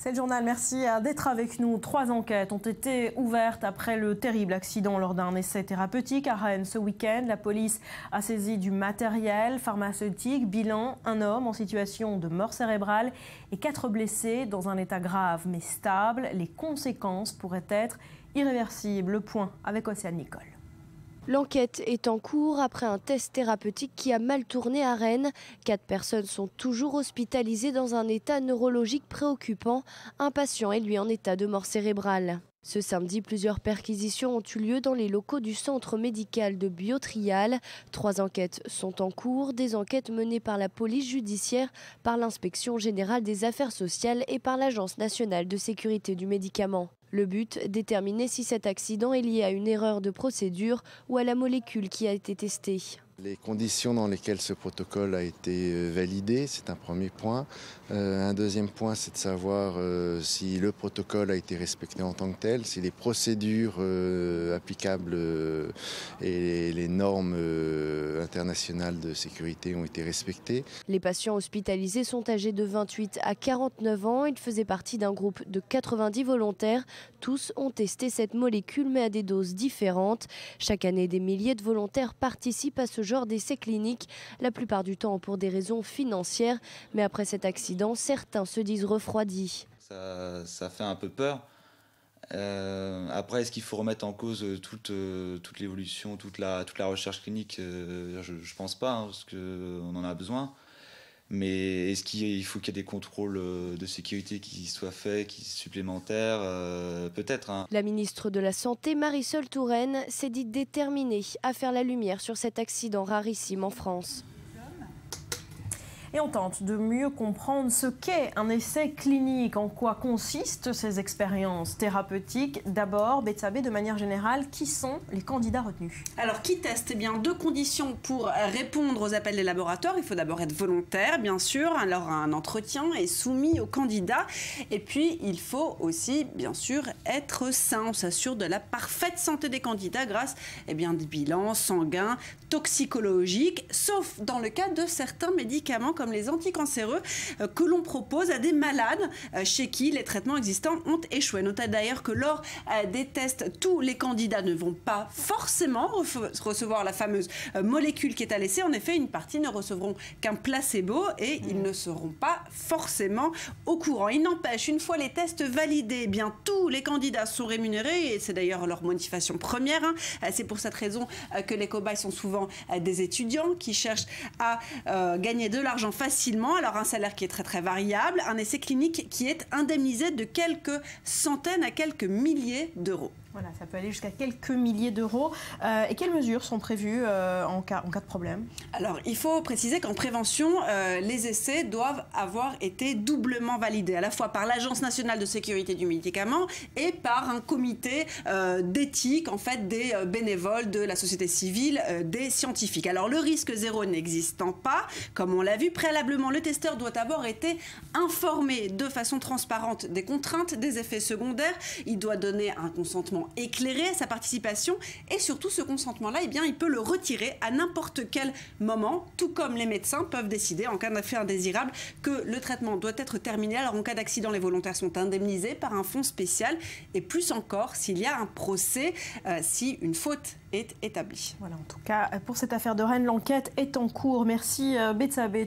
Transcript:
C'est le journal, merci d'être avec nous. 3 enquêtes ont été ouvertes après le terrible accident lors d'un essai thérapeutique à Rennes ce week-end. La police a saisi du matériel pharmaceutique. Bilan, un homme en situation de mort cérébrale et 4 blessés dans un état grave mais stable. Les conséquences pourraient être irréversibles. Le point avec Océane Nicole. L'enquête est en cours après un test thérapeutique qui a mal tourné à Rennes. 4 personnes sont toujours hospitalisées dans un état neurologique préoccupant. Un patient est lui en état de mort cérébrale. Ce samedi, plusieurs perquisitions ont eu lieu dans les locaux du centre médical de Biotrial. 3 enquêtes sont en cours, des enquêtes menées par la police judiciaire, par l'inspection générale des affaires sociales et par l'Agence nationale de sécurité du médicament. Le but, déterminer si cet accident est lié à une erreur de procédure ou à la molécule qui a été testée. Les conditions dans lesquelles ce protocole a été validé, c'est un premier point. Un deuxième point, c'est de savoir si le protocole a été respecté en tant que tel, si les procédures applicables et les normes internationales de sécurité ont été respectées. Les patients hospitalisés sont âgés de 28 à 49 ans. Ils faisaient partie d'un groupe de 90 volontaires. Tous ont testé cette molécule, mais à des doses différentes. Chaque année, des milliers de volontaires participent à ce genre d'essais cliniques, la plupart du temps pour des raisons financières. Mais après cet accident, certains se disent refroidis. Ça fait un peu peur. Après, est-ce qu'il faut remettre en cause toute l'évolution, toute la recherche clinique? Je pense pas, parce qu'on en a besoin. Mais est-ce qu'il faut qu'il y ait des contrôles de sécurité qui soient faits, supplémentaires? Peut-être. La ministre de la Santé, Marisol Touraine, s'est dite déterminée à faire la lumière sur cet accident rarissime en France. Et on tente de mieux comprendre ce qu'est un essai clinique, en quoi consistent ces expériences thérapeutiques. D'abord, Betsabé, de manière générale, qui sont les candidats retenus? Alors, qui teste? Eh bien, 2 conditions pour répondre aux appels des laboratoires. Il faut d'abord être volontaire, bien sûr. Alors, un entretien est soumis aux candidats. Et puis, il faut aussi, bien sûr, être sain. On s'assure de la parfaite santé des candidats grâce des bilans sanguins, toxicologiques, sauf dans le cas de certains médicaments comme les anticancéreux que l'on propose à des malades chez qui les traitements existants ont échoué. Notez d'ailleurs que lors des tests, tous les candidats ne vont pas forcément recevoir la fameuse molécule qui est à l'essai. En effet, une partie ne recevront qu'un placebo et ils ne seront pas forcément au courant. Il n'empêche, une fois les tests validés, eh bien tous les candidats sont rémunérés et c'est d'ailleurs leur motivation première. C'est pour cette raison que les cobayes sont souvent des étudiants qui cherchent à gagner de l'argent facilement. Alors un salaire qui est très variable, un essai clinique qui est indemnisé de quelques centaines à quelques milliers d'euros. Voilà, ça peut aller jusqu'à quelques milliers d'euros. Et quelles mesures sont prévues en cas de problème? Alors, il faut préciser qu'en prévention, les essais doivent avoir été doublement validés, à la fois par l'Agence nationale de sécurité du médicament et par un comité d'éthique, en fait, des bénévoles de la société civile, des scientifiques. Alors, le risque zéro n'existant pas, comme on l'a vu, préalablement, le testeur doit avoir été informé de façon transparente des contraintes, des effets secondaires. Il doit donner un consentement éclairer sa participation et surtout ce consentement-là, eh bien, il peut le retirer à n'importe quel moment, tout comme les médecins peuvent décider en cas d'effet indésirable que le traitement doit être terminé. Alors en cas d'accident, les volontaires sont indemnisés par un fonds spécial et plus encore s'il y a un procès, si une faute est établie. Voilà, en tout cas, pour cette affaire de Rennes, l'enquête est en cours. Merci Betsabé.